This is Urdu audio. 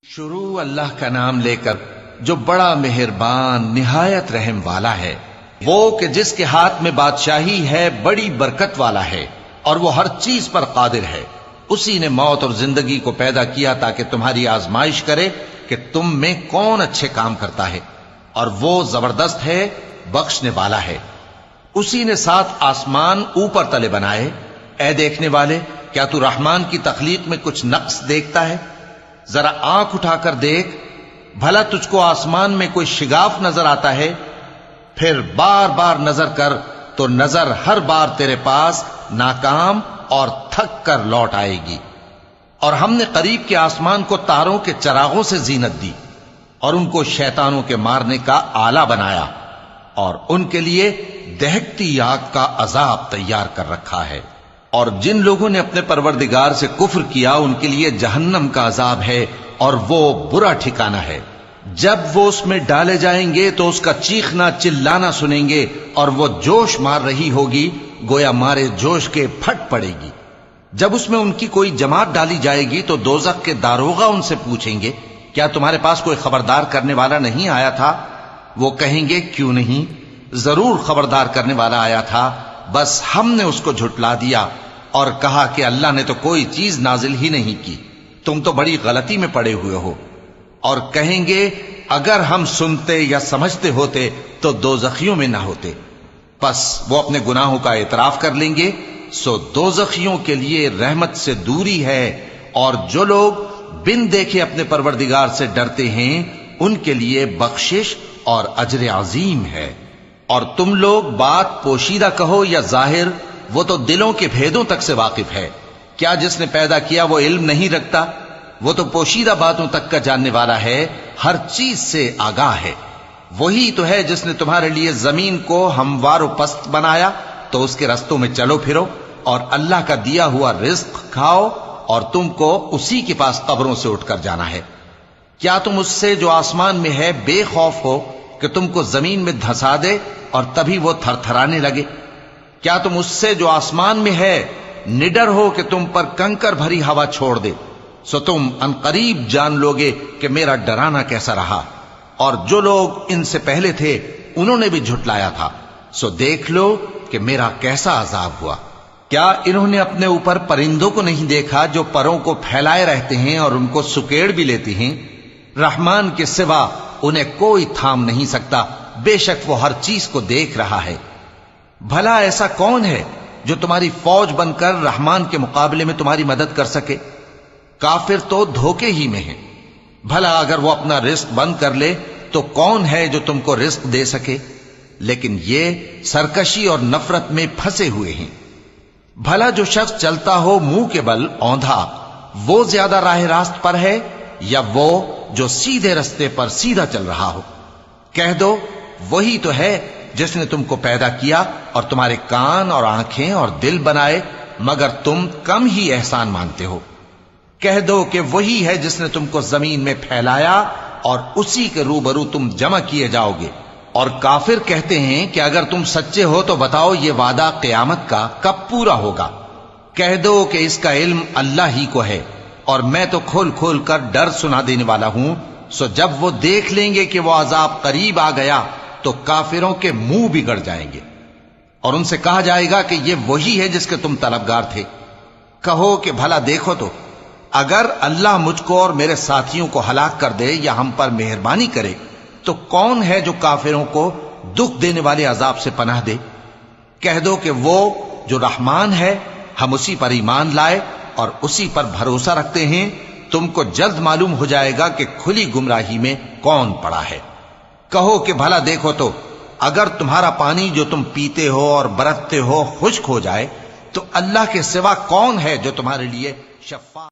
شروع اللہ کا نام لے کر جو بڑا مہربان نہایت رحم والا ہے، وہ کہ جس کے ہاتھ میں بادشاہی ہے، بڑی برکت والا ہے اور وہ ہر چیز پر قادر ہے۔ اسی نے موت اور زندگی کو پیدا کیا تاکہ تمہاری آزمائش کرے کہ تم میں کون اچھے کام کرتا ہے، اور وہ زبردست ہے، بخشنے والا ہے۔ اسی نے 7 آسمان اوپر تلے بنائے۔ اے دیکھنے والے، کیا تو رحمان کی تخلیق میں کچھ نقص دیکھتا ہے؟ ذرا آنکھ اٹھا کر دیکھ، بھلا تجھ کو آسمان میں کوئی شگاف نظر آتا ہے؟ پھر بار بار نظر کر تو نظر ہر بار تیرے پاس ناکام اور تھک کر لوٹ آئے گی۔ اور ہم نے قریب کے آسمان کو تاروں کے چراغوں سے زینت دی اور ان کو شیطانوں کے مارنے کا آلہ بنایا، اور ان کے لیے دہکتی آگ کا عذاب تیار کر رکھا ہے۔ اور جن لوگوں نے اپنے پروردگار سے کفر کیا، ان کے لیے جہنم کا عذاب ہے اور وہ برا ٹھکانہ ہے۔ جب وہ اس میں ڈالے جائیں گے تو اس کا چیخنا چلانا سنیں گے، اور وہ جوش مار رہی ہوگی، گویا مارے جوش کے پھٹ پڑے گی۔ جب اس میں ان کی کوئی جماعت ڈالی جائے گی تو دوزخ کے داروغہ ان سے پوچھیں گے، کیا تمہارے پاس کوئی خبردار کرنے والا نہیں آیا تھا؟ وہ کہیں گے، کیوں نہیں، ضرور خبردار کرنے والا آیا تھا، بس ہم نے اس کو جھٹلا دیا اور کہا کہ اللہ نے تو کوئی چیز نازل ہی نہیں کی، تم تو بڑی غلطی میں پڑے ہوئے ہو۔ اور کہیں گے، اگر ہم سنتے یا سمجھتے ہوتے تو دوزخیوں میں نہ ہوتے۔ پس وہ اپنے گناہوں کا اعتراف کر لیں گے، سو دوزخیوں کے لیے رحمت سے دوری ہے، اور جو لوگ بن دیکھے اپنے پروردگار سے ڈرتے ہیں، ان کے لیے بخشش اور اجر عظیم ہے۔ اور تم لوگ بات پوشیدہ کہو یا ظاہر، وہ تو دلوں کے بھیدوں تک سے واقف ہے۔ کیا جس نے پیدا کیا وہ علم نہیں رکھتا؟ وہ تو پوشیدہ باتوں تک کا جاننے والا ہے، ہر چیز سے آگاہ ہے۔ وہی تو ہے جس نے تمہارے لیے زمین کو ہموار و پست بنایا، تو اس کے رستوں میں چلو پھرو، اور اللہ کا دیا ہوا رزق کھاؤ، اور تم کو اسی کے پاس قبروں سے اٹھ کر جانا ہے۔ کیا تم اس سے جو آسمان میں ہے بے خوف ہو کہ تم کو زمین میں دھسا دے اور تبھی وہ تھر تھرانے لگے؟ کیا تم اس سے جو آسمان میں ہے نڈر ہو کہ تم پر کنکر بھری ہوا چھوڑ دے؟ سو تم عنقریب جان لوگے کہ میرا ڈرانا کیسا رہا۔ اور جو لوگ ان سے پہلے تھے انہوں نے بھی جھٹلایا تھا، سو دیکھ لو کہ میرا کیسا عذاب ہوا۔ کیا انہوں نے اپنے اوپر پرندوں کو نہیں دیکھا جو پروں کو پھیلائے رہتے ہیں اور ان کو سکیڑ بھی لیتے ہیں؟ رحمان کے سوا انہیں کوئی تھام نہیں سکتا، بے شک وہ ہر چیز کو دیکھ رہا ہے۔ بھلا ایسا کون ہے جو تمہاری فوج بن کر رحمان کے مقابلے میں تمہاری مدد کر سکے؟ کافر تو دھوکے ہی میں ہیں۔ بھلا اگر وہ اپنا رزق بند کر لے تو کون ہے جو تم کو رزق دے سکے؟ لیکن یہ سرکشی اور نفرت میں پھنسے ہوئے ہیں۔ بھلا جو شخص چلتا ہو منہ کے بل اوندھا، وہ زیادہ راہ راست پر ہے یا وہ جو سیدھے رستے پر سیدھا چل رہا ہو؟ کہہ دو، وہی تو ہے جس نے تم کو پیدا کیا اور تمہارے کان اور آنکھیں اور دل بنائے، مگر تم کم ہی احسان مانتے ہو۔ کہہ دو کہ وہی ہے جس نے تم کو زمین میں پھیلایا اور اسی کے روبرو تم جمع کیے جاؤ گے۔ اور کافر کہتے ہیں کہ اگر تم سچے ہو تو بتاؤ یہ وعدہ قیامت کا کب پورا ہوگا؟ کہہ دو کہ اس کا علم اللہ ہی کو ہے، اور میں تو کھول کھول کر ڈر سنا دینے والا ہوں۔ سو جب وہ دیکھ لیں گے کہ وہ عذاب قریب آ گیا تو کافروں کے منہ بگڑ جائیں گے، اور ان سے کہا جائے گا کہ یہ وہی ہے جس کے تم طلبگار تھے۔ کہو کہ بھلا دیکھو تو، اگر اللہ مجھ کو اور میرے ساتھیوں کو ہلاک کر دے یا ہم پر مہربانی کرے تو کون ہے جو کافروں کو دکھ دینے والے عذاب سے پناہ دے؟ کہہ دو کہ وہ جو رحمان ہے، ہم اسی پر ایمان لائے اور اسی پر بھروسہ رکھتے ہیں۔ تم کو جلد معلوم ہو جائے گا کہ کھلی گمراہی میں کون پڑا ہے۔ کہو کہ بھلا دیکھو تو، اگر تمہارا پانی جو تم پیتے ہو اور برتتے ہو خشک ہو جائے تو اللہ کے سوا کون ہے جو تمہارے لیے شفاعت